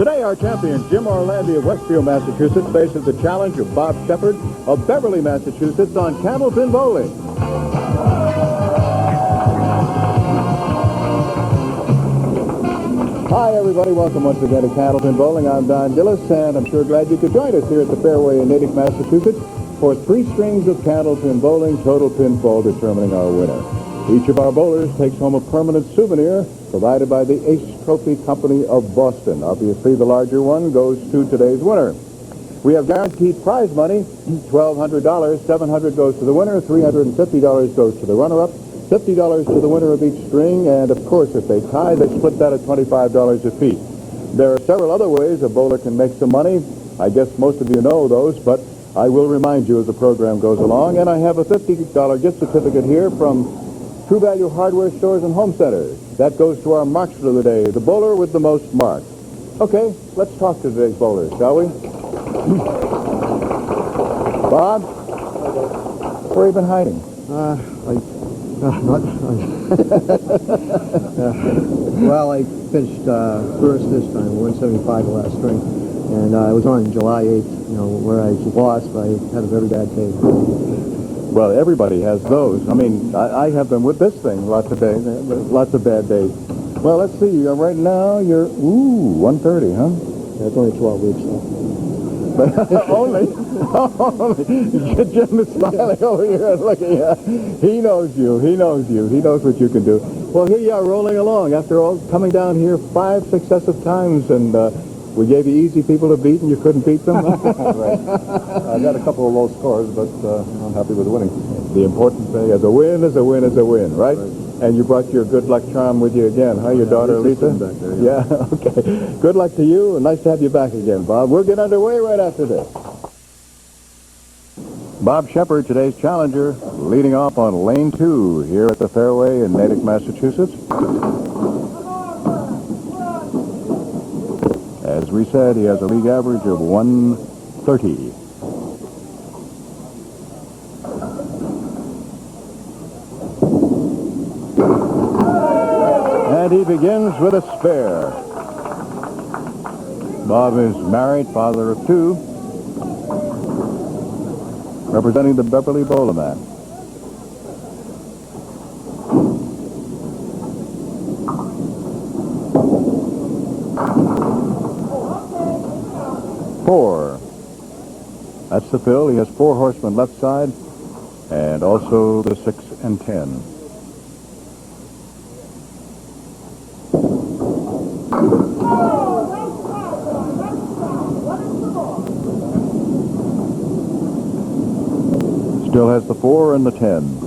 Today, our champion, Jim Orlandi of Westfield, Massachusetts, faces the challenge of Bob Shepard of Beverly, Massachusetts, on Candlepin Bowling. Hi, everybody. Welcome once again to Candlepin Bowling. I'm Don Gillis, and I'm sure glad you could join us here at the fairway in Natick, Massachusetts, for 3 strings of Candlepin Bowling, total pinfall determining our winner. Each of our bowlers takes home a permanent souvenir provided by the Ace Trophy Company of Boston. Obviously, the larger one goes to today's winner. We have guaranteed prize money, $1,200. $700 goes to the winner, $350 goes to the runner-up, $50 to the winner of each string, and of course, if they tie, they split that at $25 apiece. There are several other ways a bowler can make some money. I guess most of you know those, but I will remind you as the program goes along. And I have a $50 gift certificate here from True Value Hardware Stores and Home Centers. That goes to our marksman of the day, the bowler with the most marks. Okay, let's talk to today's bowlers, shall we? Bob, where have you been hiding? Well, I finished first this time, 175 the last string, and I was on July 8th, where I lost, but I had a very bad day. Well, everybody has those. I mean, I have them with this thing lots of days, lots of bad days. Well, let's see. Right now, you're, 130, huh? Yeah, it's only 12 weeks, so. only. Jim is smiling over here and looking at you. He knows you. He knows you. He knows what you can do. Well, here you are rolling along. After all, coming down here 5 successive times, and we gave you easy people to beat, and you couldn't beat them. Right. I got a couple of low scores, but I'm happy with the winning. The important thing is a win is a win is a win, right? And you brought your good luck charm with you again, huh? Your daughter, Lisa? Back there, yeah, okay. Good luck to you, and nice to have you back again, Bob. We'll get underway right after this. Bob Shepard, today's challenger, leading off on lane 2 here at the fairway in Natick, Massachusetts. As we said, he has a league average of 130. And he begins with a spare. Bob is married, father of 2, representing the Beverly Bowler Man. Four. That's the fill. He has 4 horsemen left side, and also the 6 and 10. Still has the 4 and the 10.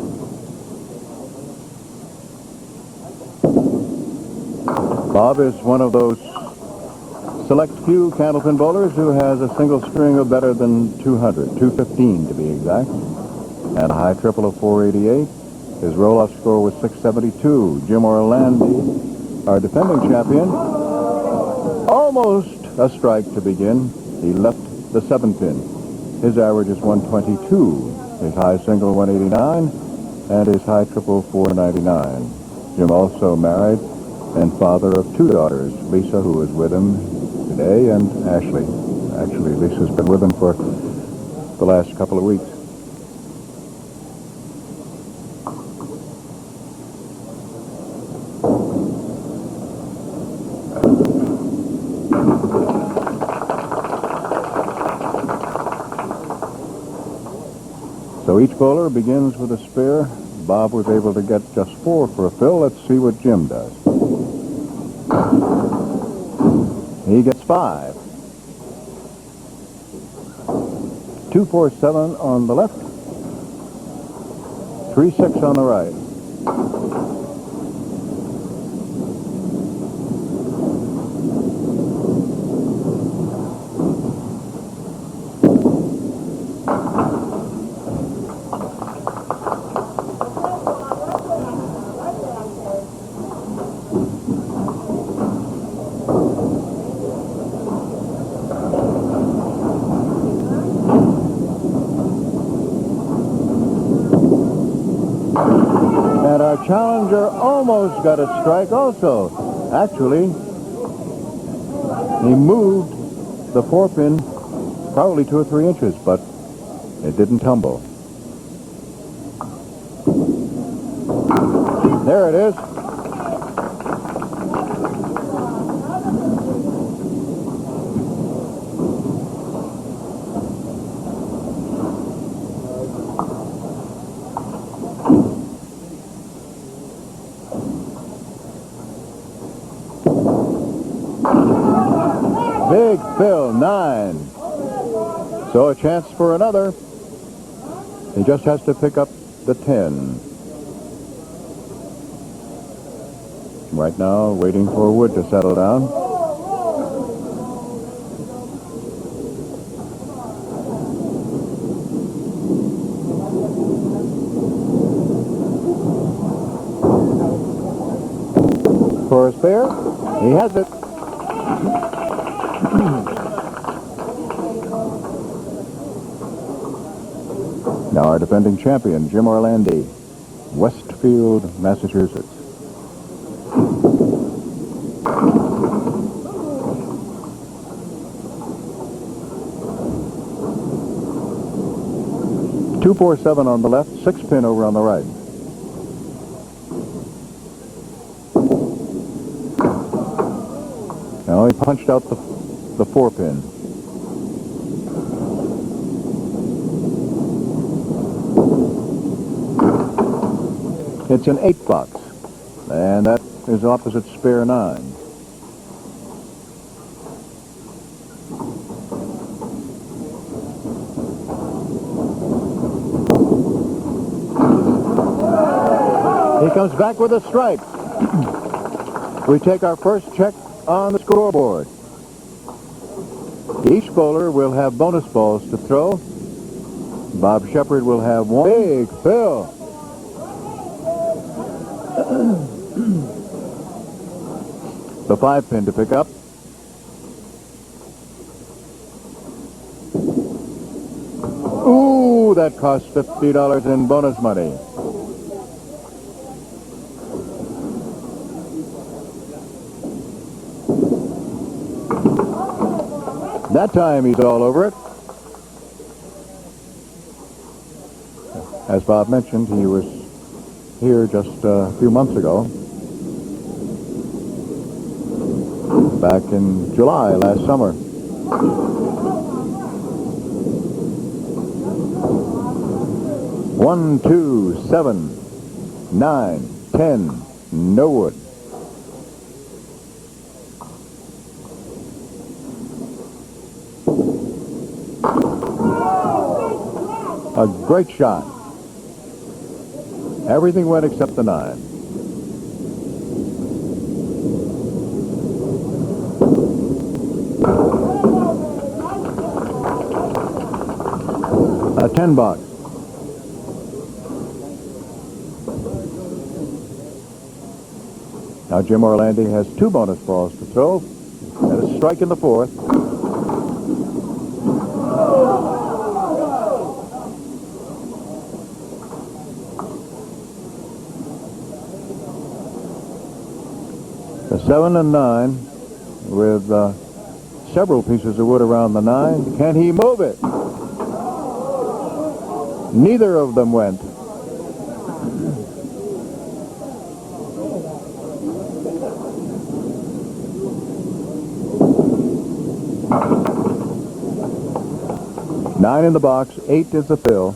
Bob is one of those select few Candlepin bowlers who has a single string of better than 200, 215 to be exact, and a high triple of 488. His roll-off score was 672. Jim Orlandi, our defending champion, almost a strike to begin. He left the 7-pin. His average is 122. His high single 189, and his high triple 499. Jim also married and father of 2 daughters, Lisa, who is with him today, and Ashley. Actually, Lisa's been with him for the last couple of weeks. So each bowler begins with a spare. Bob was able to get just 4 for a fill. Let's see what Jim does. He gets 5. 2, 4, 7 on the left. 3, 6 on the right. And our challenger almost got a strike also. Actually, He moved the 4-pin probably 2 or 3 inches, but it didn't tumble. There it is. Big Phil, 9. So a chance for another. He just has to pick up the 10. Right now, waiting for wood to settle down. For a spare, he has it. Now our defending champion, Jim Orlandi, Westfield, Massachusetts. .247 on the left, 6-pin over on the right. Now he punched out the 4-pin. It's an 8 box, and that is opposite spare 9. He comes back with a strike. We take our first check on the scoreboard. Each bowler will have bonus balls to throw. Bob Shepard will have 1. Big Phil. The 5-pin to pick up. Ooh, that cost $50 in bonus money. That time he's all over it. As Bob mentioned, he was here just a few months ago. Back in July last summer. One, 2, 7, 9, 10. No wood. A great shot. Everything went except the 9. A 10 box. Now Jim Orlandi has 2 bonus balls to throw and a strike in the 4th. The 7 and 9 with several pieces of wood around the 9. Can he move it? Neither of them went. Nine in the box, 8 is the fill.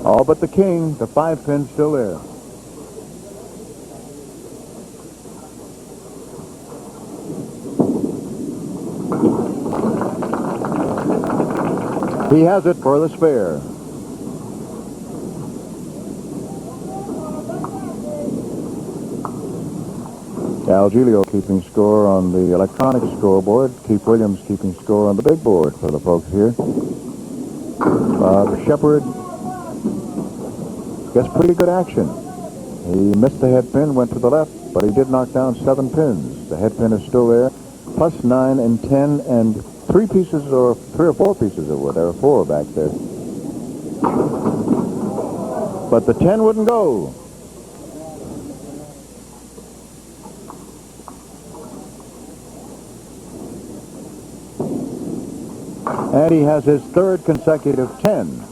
All but the king, the 5-pin still there. He has it for the spare. Al Giglio keeping score on the electronic scoreboard. Keith Williams keeping score on the big board for the folks here. Bob Shepard gets pretty good action. He missed the head pin, went to the left, but he did knock down 7 pins. The head pin is still there, plus 9 and 10 and three or four pieces of wood. There are four back there. But the 10 wouldn't go. And he has his third consecutive 10.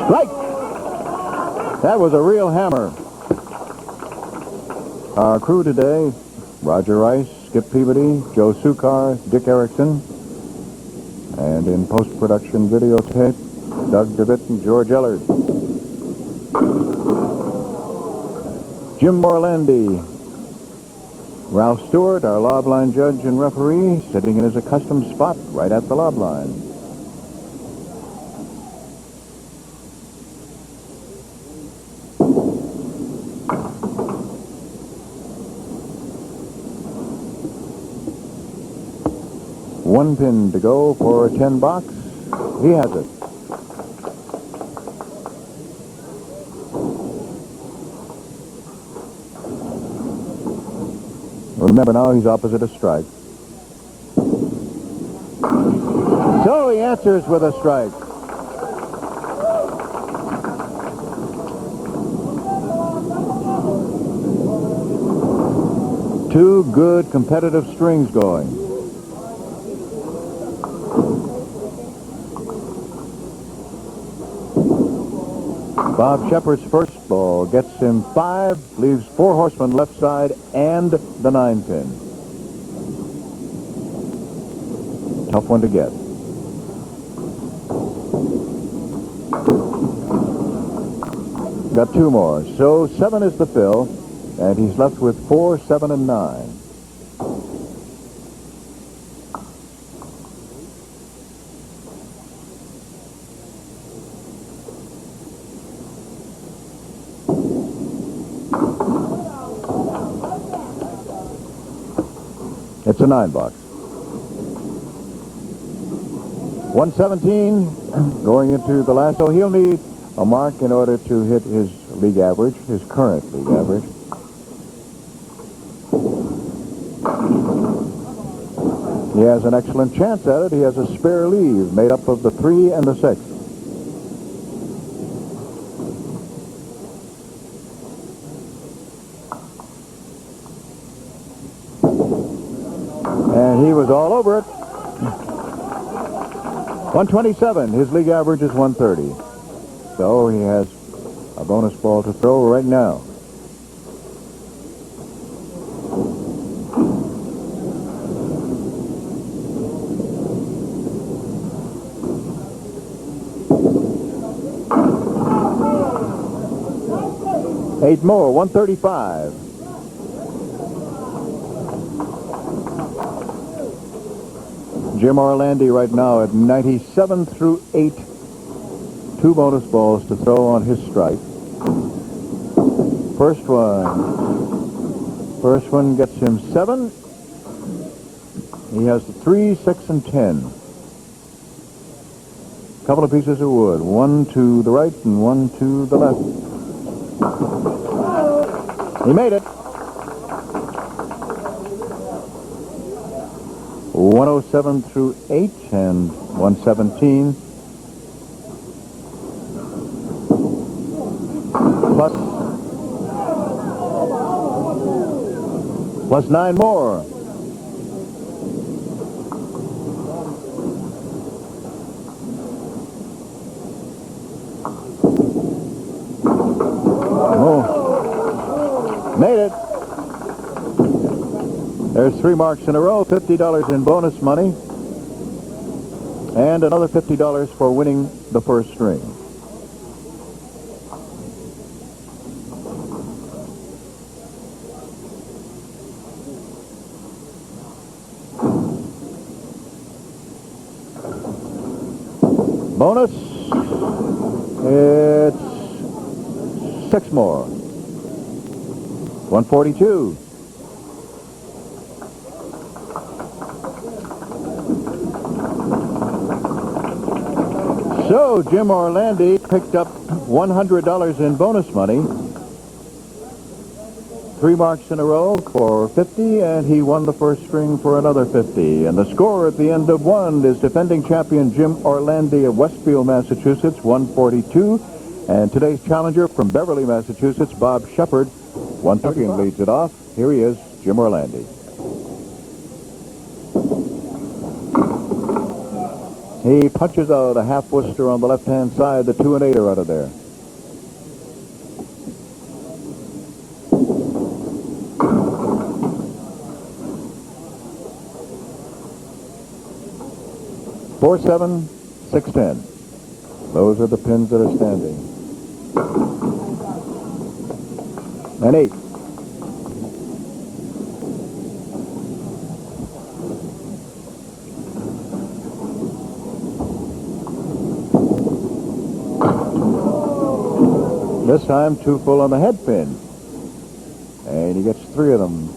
Strike! That was a real hammer. Our crew today, Roger Rice, Skip Peabody, Joe Sukar, Dick Erickson, and in post-production videotape, Doug DeWitt and George Ellard. Jim Orlandi, Ralph Stewart, our lob line judge and referee, sitting in his accustomed spot right at the lob line. One pin to go for a 10 box. He has it. Remember now, he's opposite a strike. So he answers with a strike. Two good competitive strings going. Bob Shepard's first ball gets him 5, leaves 4 horsemen left side and the 9 pin. Tough one to get. Got 2 more. So 7 is the fill, and he's left with 4, 7, and 9. It's a 9 box. 117 going into the last. So he'll need a mark in order to hit his league average, his current league average. He has an excellent chance at it. He has a spare leave made up of the 3 and the 6. And he was all over it. 127. His league average is 130. So he has a bonus ball to throw right now. Eight more. 135. Jim Orlandi right now at 97 through 8. 2 bonus balls to throw on his strike. First one gets him 7. He has the 3, 6, and 10. Couple of pieces of wood. 1 to the right and 1 to the left. He made it. 107 through 8 and 117 plus 9 more. Oh, made it. There's 3 marks in a row, $50 in bonus money, and another $50 for winning the first string. Bonus, it's 6 more. 142. So Jim Orlandi picked up $100 in bonus money. 3 marks in a row for 50, and he won the first string for another 50. And the score at the end of 1 is defending champion Jim Orlandi of Westfield, Massachusetts, 142. And today's challenger from Beverly, Massachusetts, Bob Shepard, 130, and leads it off. Here he is, Jim Orlandi. He punches out a half Worcester on the left-hand side. The 2 and 8 are out of there. Four, 7, 6, 10. Those are the pins that are standing. And 8. This time 2 full on the head pin. And he gets 3 of them.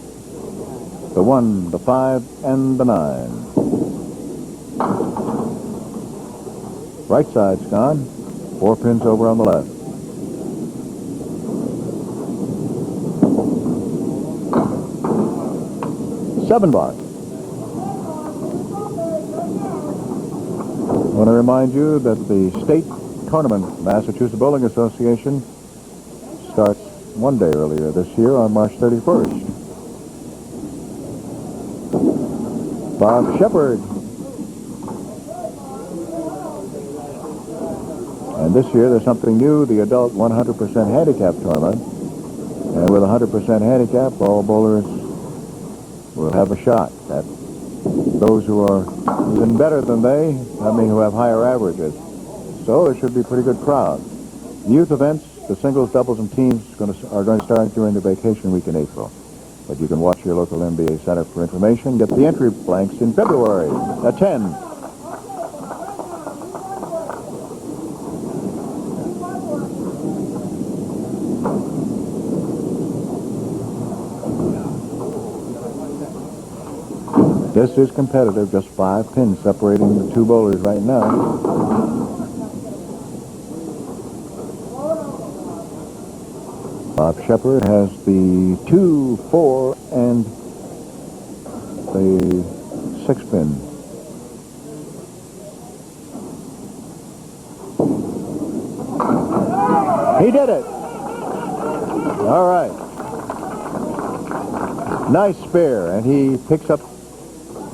The 1, the 5, and the 9. Right side's gone. 4 pins over on the left. $7. I want to remind you that the state tournament, Massachusetts Bowling Association, starts 1 day earlier this year on March 31st. Bob Shepard. And this year there's something new, the adult 100% handicap tournament. And with 100% handicap, all bowlers will have a shot at those who are even better than they, who have higher averages. So it should be a pretty good crowd. Youth events, the singles, doubles, and teams are going to start during the vacation week in April. But you can watch your local NBA center for information. Get the entry blanks in February at 10. This is competitive, just 5 pins separating the 2 bowlers right now. Bob Shepard has the 2, 4, and the 6 pin. He did it! All right. Nice spare, and he picks up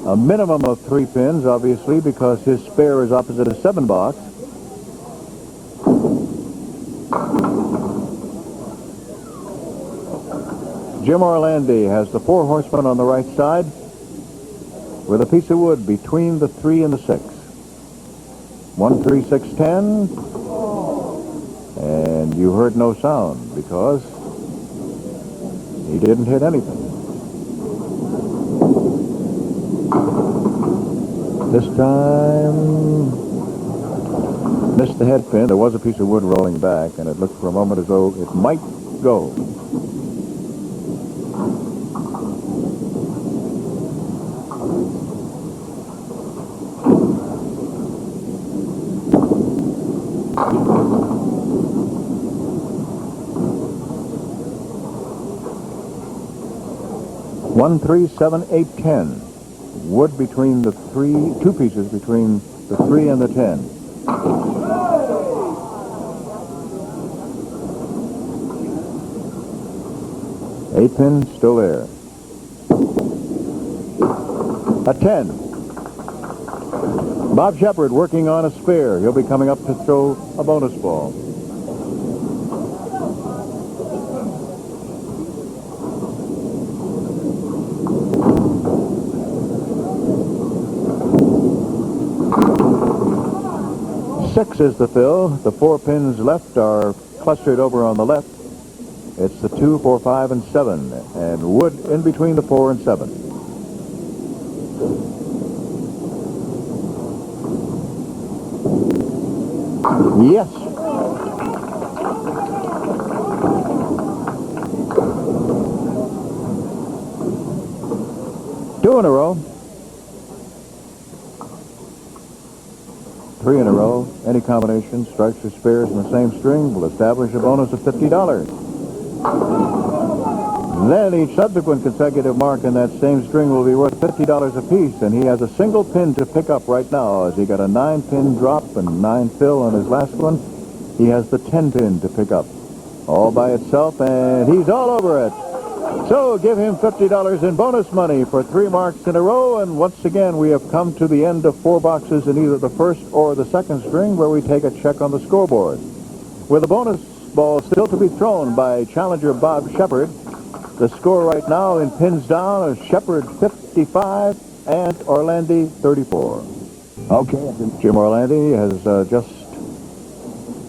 a minimum of 3 pins, obviously, because his spare is opposite a 7 box. Jim Orlandi has the 4 horsemen on the right side with a piece of wood between the 3 and the 6. 1, 3, 6, 10. And you heard no sound because he didn't hit anything. This time, missed the head pin. There was a piece of wood rolling back, and it looked for a moment as though it might go. One, 3, 7, 8, 10. Wood between the 2 pieces between the 3 and the 10. Eight pin still there. A 10. Bob Shepard working on a spare. He'll be coming up to throw a bonus ball. Six is the fill. The 4 pins left are clustered over on the left. It's the 2, 4, 5, and 7, and wood in between the 4 and 7. Yes. Two in a row. 3 in a row. Any combination, strikes or spares in the same string, will establish a bonus of $50. Then each subsequent consecutive mark in that same string will be worth $50 apiece, and he has a single pin to pick up right now. As he got a 9-pin drop and 9 fill on his last one, he has the 10-pin to pick up all by itself, and he's all over it. So give him $50 in bonus money for 3 marks in a row, and once again we have come to the end of 4 boxes in either the first or the second string, where we take a check on the scoreboard. With a bonus ball still to be thrown by challenger Bob Shepard, the score right now in pins down is Shepard 55 and Orlandi 34. Okay. Jim Orlandi has just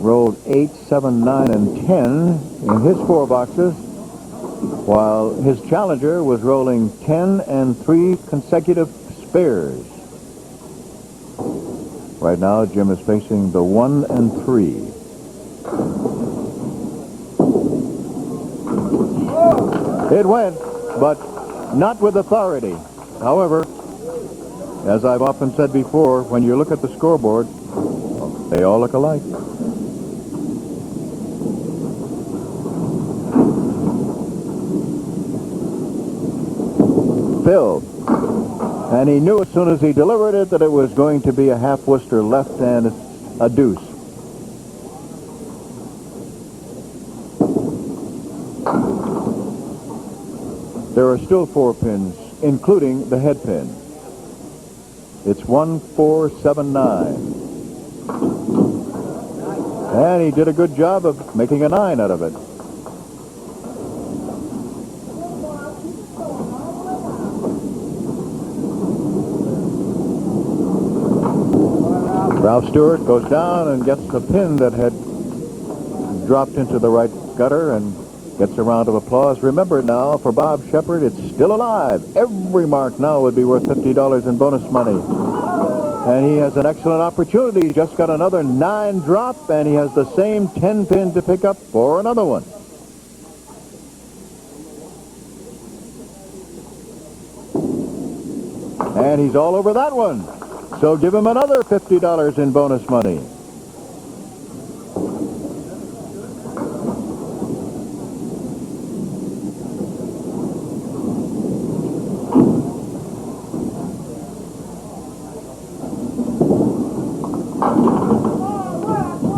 rolled 8, 7, 9, and 10 in his 4 boxes, while his challenger was rolling 10 and 3 consecutive spares. Right now, Jim is facing the 1 and 3. It went, but not with authority. However, as I've often said before, when you look at the scoreboard, they all look alike. Filled. And he knew as soon as he delivered it that it was going to be a half Worcester left and a deuce. There are still 4 pins, including the head pin. It's 1, 4, 7, 9. And he did a good job of making a 9 out of it. Ralph Stewart goes down and gets the pin that had dropped into the right gutter and gets a round of applause. Remember now, for Bob Shepard, it's still alive. Every mark now would be worth $50 in bonus money. And he has an excellent opportunity. He just got another 9 drop, and he has the same 10 pin to pick up for another one. And he's all over that one. So give him another $50 in bonus money.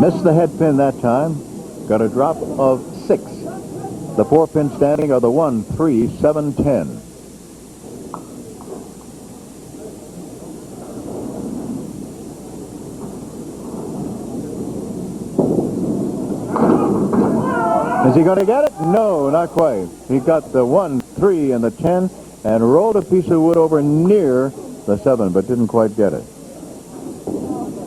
Missed the head pin that time. Got a drop of 6. The 4 pins standing are the 1, 3, 7, 10. Is he going to get it? No, not quite. He got the 1, 3, and the 10, and rolled a piece of wood over near the 7, but didn't quite get it.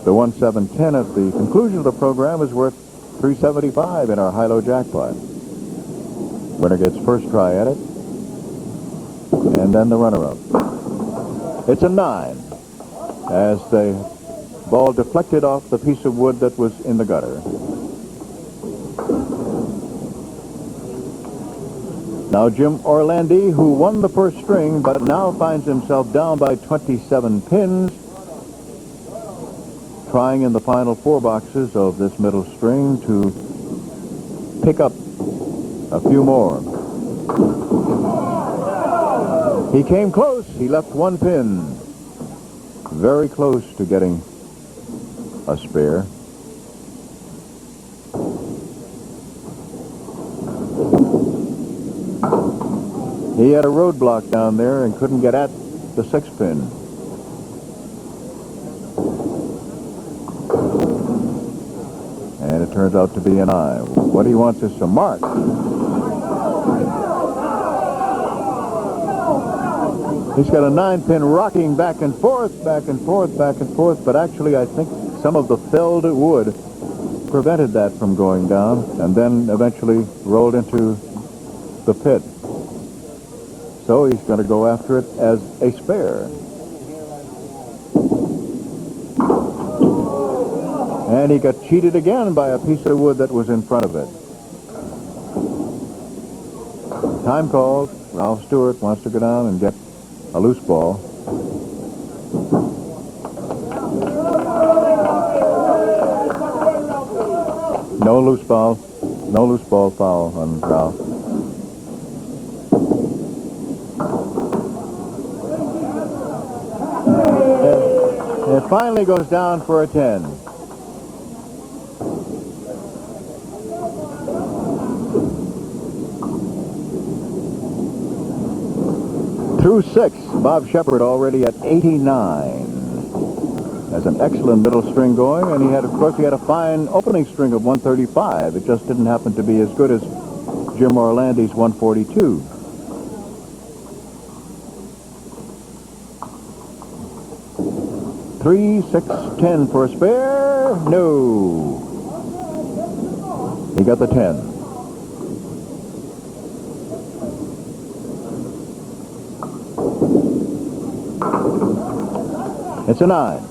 The 1, 7, 10 at the conclusion of the program is worth $375 in our high-low jackpot. Winner gets first try at it, and then the runner-up. It's a 9, as the ball deflected off the piece of wood that was in the gutter. Now Jim Orlandi, who won the first string, but now finds himself down by 27 pins, trying in the final 4 boxes of this middle string to pick up a few more. He came close. He left 1 pin. Very close to getting a spare. He had a roadblock down there and couldn't get at the 6 pin. And it turns out to be an eye. What he wants is some mark. He's got a 9-pin rocking back and forth, back and forth, back and forth, but actually I think some of the felled wood prevented that from going down, and then eventually rolled into the pit. So he's going to go after it as a spare. And he got cheated again by a piece of wood that was in front of it. Time called. Ralph Stewart wants to go down and get a loose ball. No loose ball. No loose ball foul on Ralph. It finally goes down for a 10. Through 6, Bob Shepard already at 89. Has an excellent middle string going, and he had a fine opening string of 135. It just didn't happen to be as good as Jim Orlandi's 142. Three, 6, 10 for a spare. No. He got the 10. It's a 9.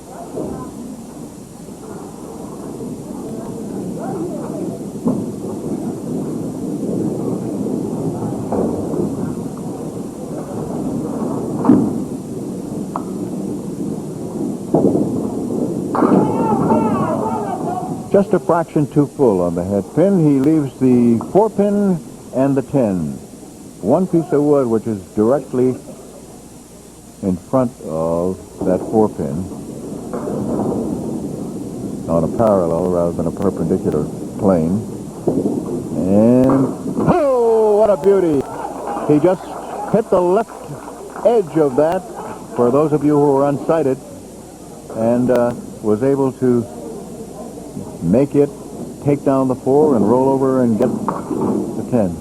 Just a fraction too full on the head pin. He leaves the 4-pin and the 10. One piece of wood which is directly in front of that 4-pin on a parallel rather than a perpendicular plane. And, oh, what a beauty. He just hit the left edge of that, for those of you who are unsighted, and was able to make it take down the 4 and roll over and get the 10.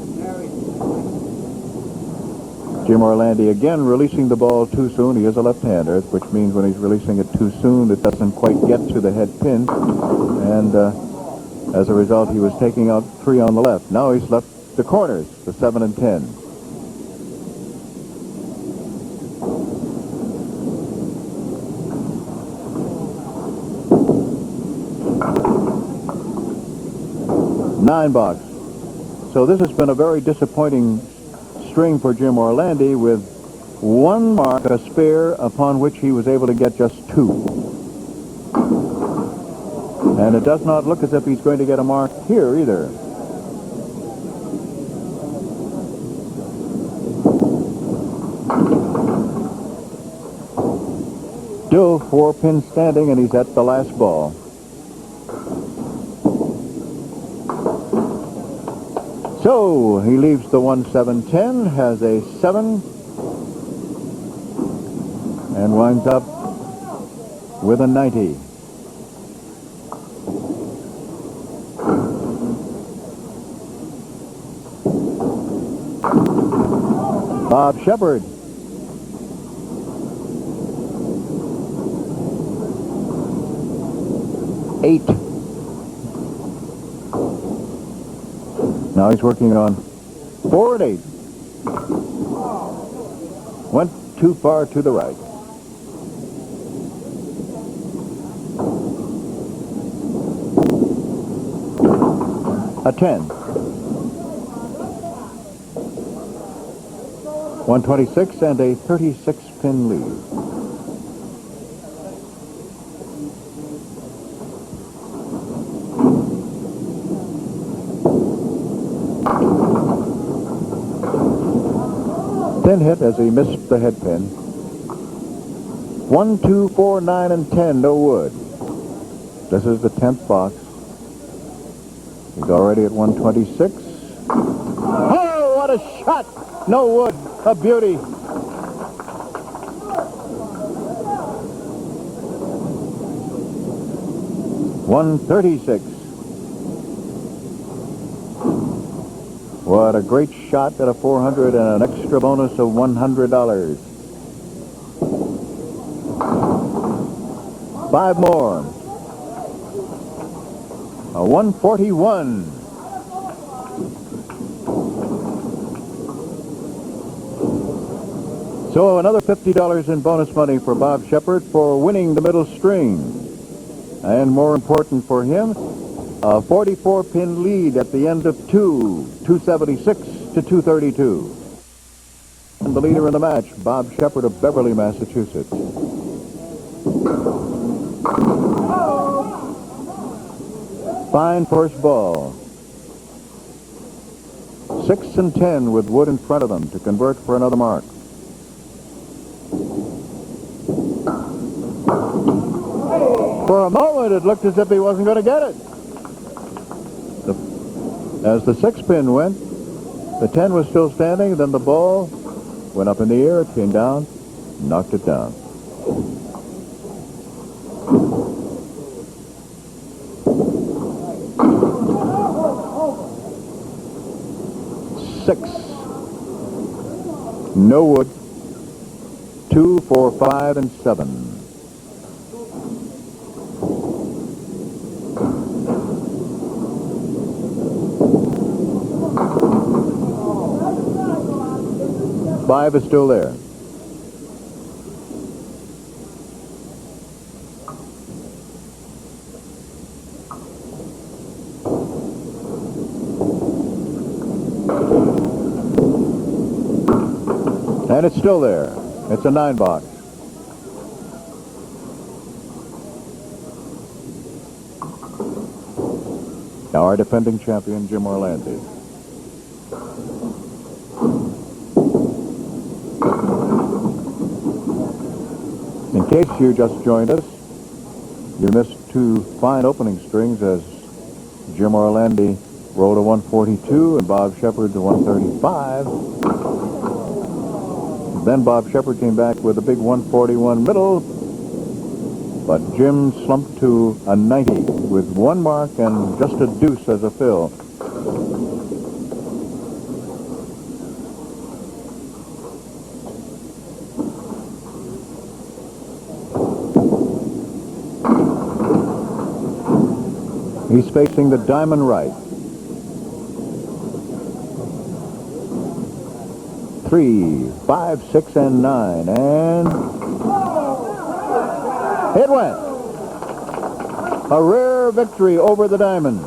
Jim Orlandi again releasing the ball too soon. He is a left-hander, which means when he's releasing it too soon, it doesn't quite get to the head pin. And as a result, he was taking out 3 on the left. Now he's left the corners, the 7 and 10. Nine box. So this has been a very disappointing string for Jim Orlandi, with one mark, a spare, upon which he was able to get just 2. And it does not look as if he's going to get a mark here either. Still 4-pin standing, and he's at the last ball. So he leaves the 1-7-10, has a 7, and winds up with a 90. Bob Shepard. Eight. Now he's working on 4 and 8. Went too far to the right. A 10. 126 and a 36-pin lead. Thin hit as he missed the head pin. 1, 2, 4, 9, and 10, no wood. This is the 10th box. He's already at 126. Oh, what a shot! No wood, a beauty. $136. What a great shot at a 400 and an extra bonus of $100. 5 more. A 141. So another $50 in bonus money for Bob Shepard for winning the middle string. And more important for him, a 44-pin lead at the end of 276 to 232. And the leader in the match, Bob Shepard of Beverly, Massachusetts. Fine first ball. 6 and 10 with wood in front of them to convert for another mark. For a moment, it looked as if he wasn't going to get it. As the 6-pin went, the 10 was still standing, then the ball went up in the air, it came down, knocked it down. Six. No wood. 2, 4, 5, and 7. Five is still there. And it's still there. It's a 9 box. Now our defending champion, Jim Orlandi. In case you just joined us, you missed 2 fine opening strings as Jim Orlandi rolled a 142 and Bob Shepard a 135. Then Bob Shepard came back with a big 141 middle, but Jim slumped to a 90 with 1 mark and just a deuce as a fill. He's facing the diamond right. 3, 5, 6, and 9, and it went. A rare victory over the diamond.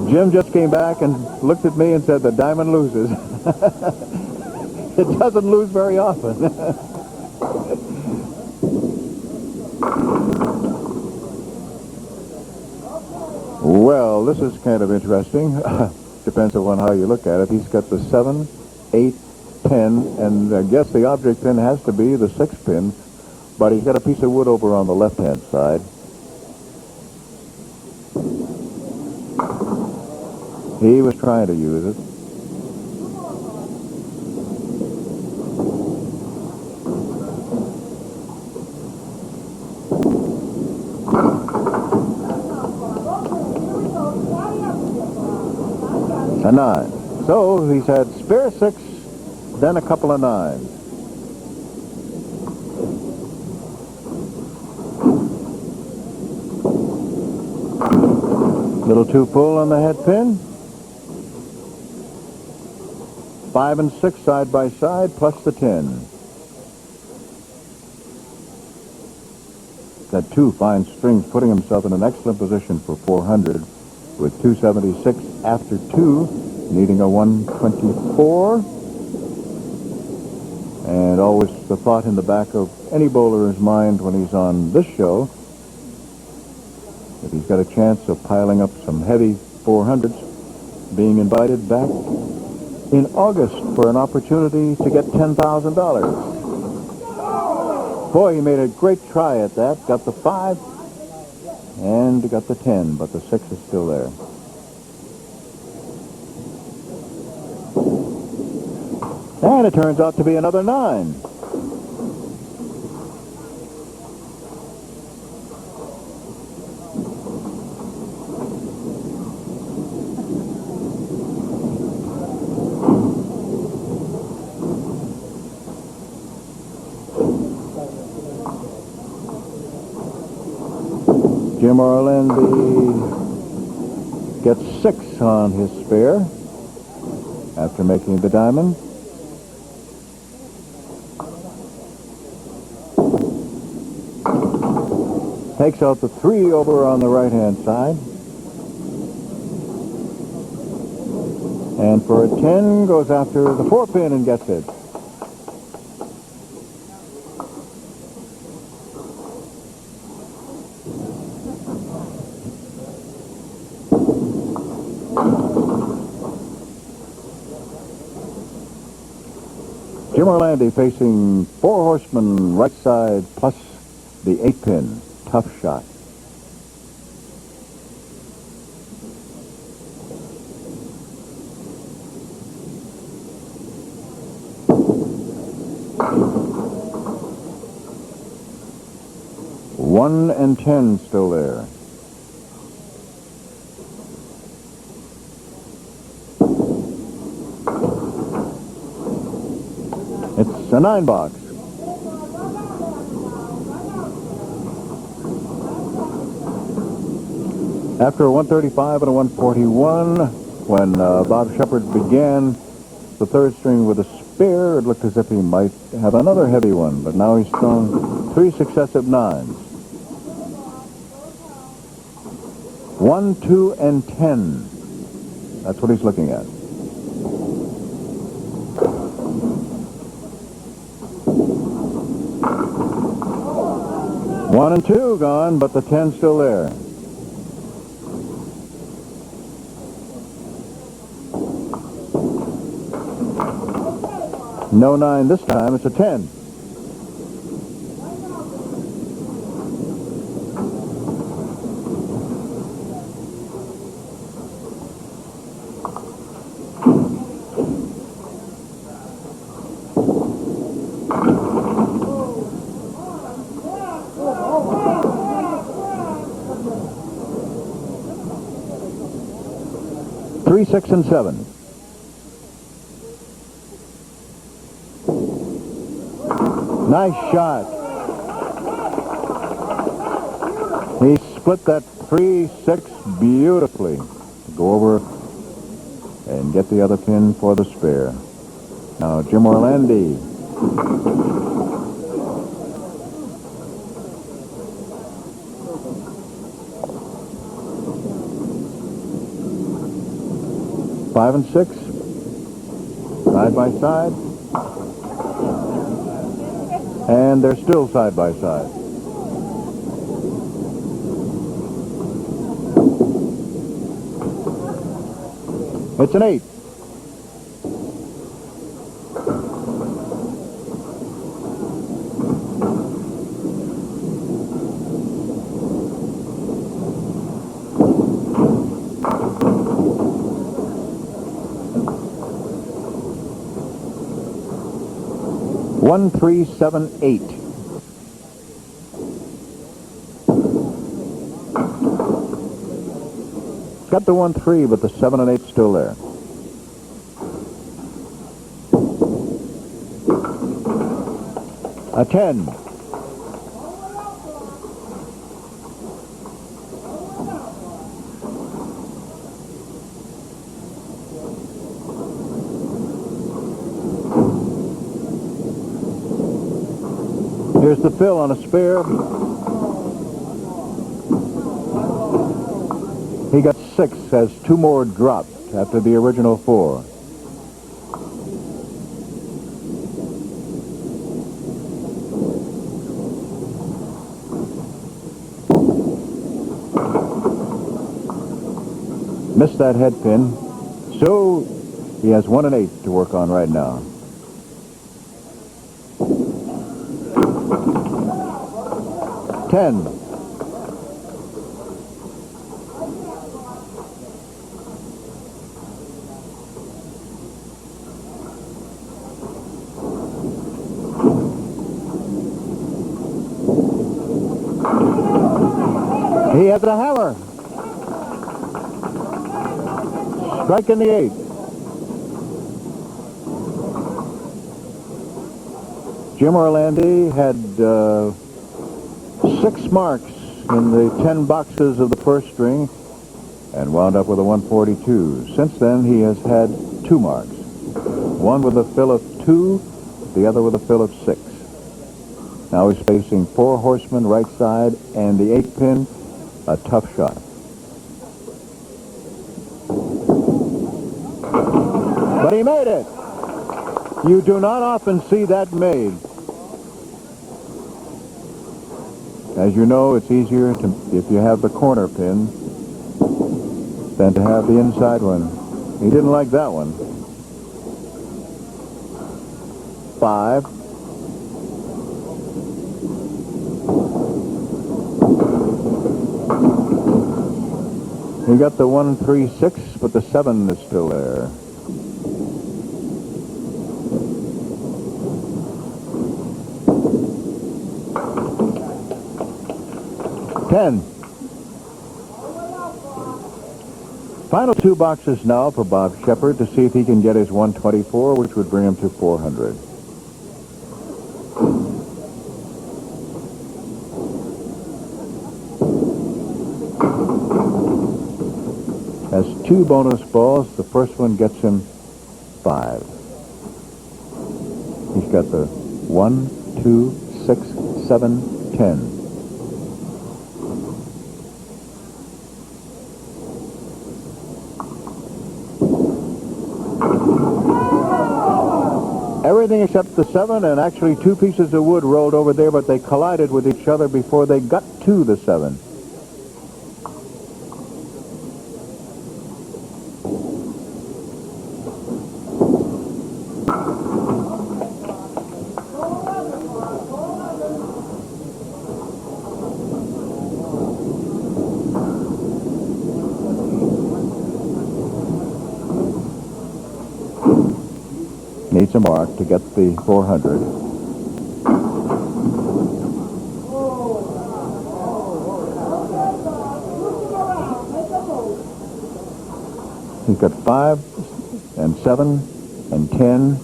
Jim just came back and looked at me and said, the diamond loses. It doesn't lose very often. Well, this is kind of interesting. Depends on how you look at it. He's got the 7, 8, 10, and I guess the object pin has to be the 6 pin, but he's got a piece of wood over on the left-hand side. He was trying to use it. A 9. So he's had spare 6, then a couple of 9s. Little 2 pull on the head pin. 5 and 6 side by side, plus the 10. Got 2 fine strings, putting himself in an excellent position for 400. With 276 after 2, needing a 124. And always the thought in the back of any bowler's mind when he's on this show, if he's got a chance of piling up some heavy 400s, being invited back in August for an opportunity to get $10,000. Boy, he made a great try at that. Got the 5. And got the 10, but the 6 is still there. And it turns out to be another 9. Jim Orlandi gets 6 on his spare after making the diamond. Takes out the 3 over on the right-hand side. And for a 10, goes after the 4 pin and gets it. Jim Orlandi facing four horsemen right side plus the 8-pin. Tough shot. One and 10 still there. It's a 9 box. After a 135 and a 141, when Bob Shepard began the third string with a spare, it looked as if he might have another heavy one, but now he's thrown 3 successive 9s. 1, 2, and 10. That's what he's looking at. One and 2 gone, but the 10 still there. No 9 this time, it's a 10. Three, 6, and 7. Nice shot. He split that 3-6 beautifully to go over and get the other pin for the spare. Now Jim Orlandi. Five and 6, side by side. And they're still side by side. It's an 8. One, 3, 7, 8. Got the 1, 3, but the 7 and 8 still there. A 10. Here's the fill on a spare. He got 6, has 2 more dropped after the original 4. Missed that head pin, so he has 1 and 8 to work on right now. Ten. He has a hammer. Striking the 8. Jim Orlandi had 6 marks in the 10 boxes of the first string and wound up with a 142. Since then, he has had 2 marks. One with a fill of 2, the other with a fill of 6. Now he's facing 4 horsemen right side and the 8-pin, a tough shot. But he made it. You do not often see that made. As you know, it's easier to, if you have the corner pin than to have the inside one. He didn't like that one. 5. He got the 1, 3, 6, but the 7 is still there. $10. Final 2 boxes now for Bob Shepard to see if he can get his 124, which would bring him to 400. Has 2 bonus balls. The first one gets him 5. He's got the 1, 2, 6, 7, 10. Everything except the 7, and actually 2 pieces of wood rolled over there, but they collided with each other before they got to the 7. Needs a mark to get the 400. He's got 5 and 7 and 10.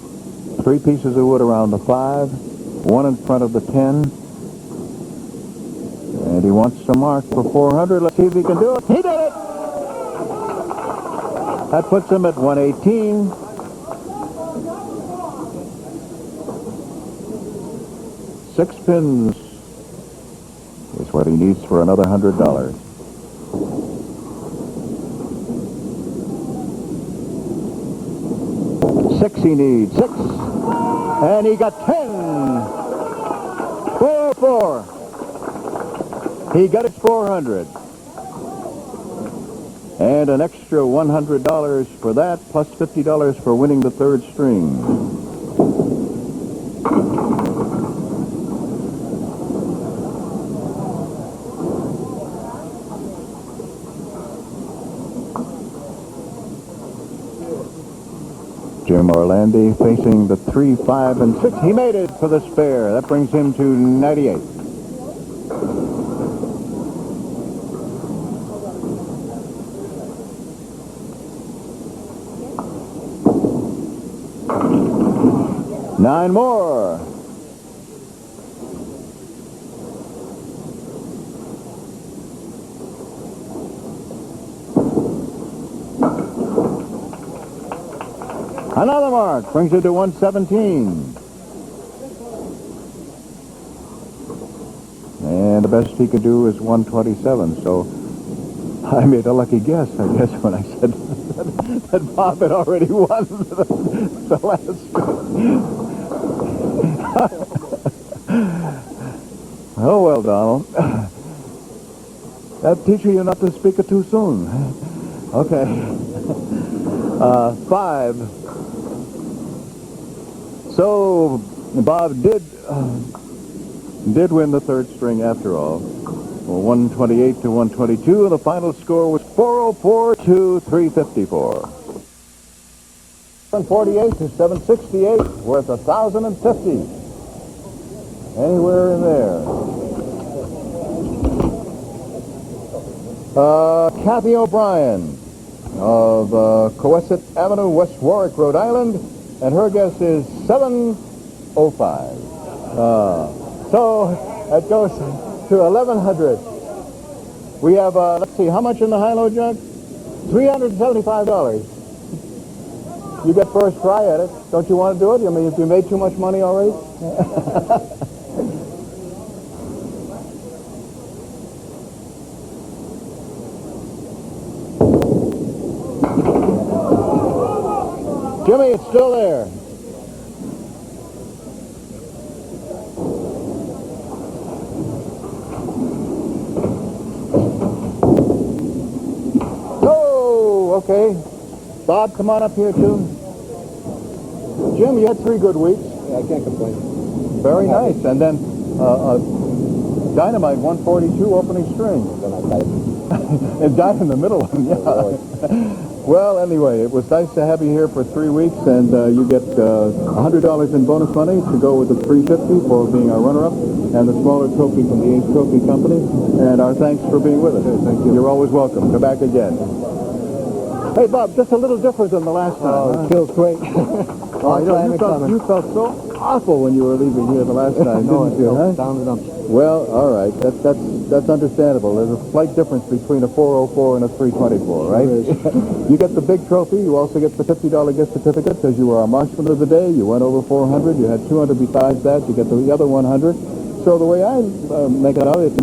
3 pieces of wood around the 5. 1 in front of the 10. And he wants a mark for 400. Let's see if he can do it. He did it! That puts him at 118. 6 pins is what he needs for another $100. Six he needs. 6. And he got 10. 4. He got his 400. And an extra $100 for that, plus $50 for winning the 3rd string. Jim Orlandi facing the 3, 5, and 6. He made it for the spare. That brings him to 98. Nine more. Another mark brings it to 117. And the best he could do is 127. So I made a lucky guess, I guess, when I said that Bob had already won the last. Oh, well, Donald. That teaches you not to speak it too soon. Okay. 5. So Bob did win the 3rd string after all. Well, 128 to 122, and the final score was 404 to 354. 748 to 768, worth 1,050. Anywhere in there. Kathy O'Brien of Cohasset Avenue, West Warwick, Rhode Island, and her guess is 705. So that goes to 1,100. We have, let's see, how much in the high-low jug? $375. You get first try at it. Don't you want to do it? I mean, if you made too much money already? Jimmy, it's still there. Oh, okay. Bob, come on up here, too. Jim, you had 3 good weeks. Yeah, I can't complain. Very nice. And then Dynamite 142 opening string. Then I got it. And down in the middle one, yeah. Well, anyway, it was nice to have you here for 3 weeks, and you get $100 in bonus money to go with the $350 for being our runner-up, and the smaller trophy from the Ace Trophy Company. And our thanks for being with us. Thank you. You're always welcome. Come back again. Hey, Bob, just a little different than the last time. Oh, it feels great. You felt so awful when you were leaving here the last time, didn't you? Huh? Down the dumps. Well, all right. That's understandable. There's a slight difference between a 404 and a 324, right? You get the big trophy. You also get the $50 gift certificate because you were our marksman of the day. You went over 400. You had 200 besides that. You get the other 100. So the way I make it out, it's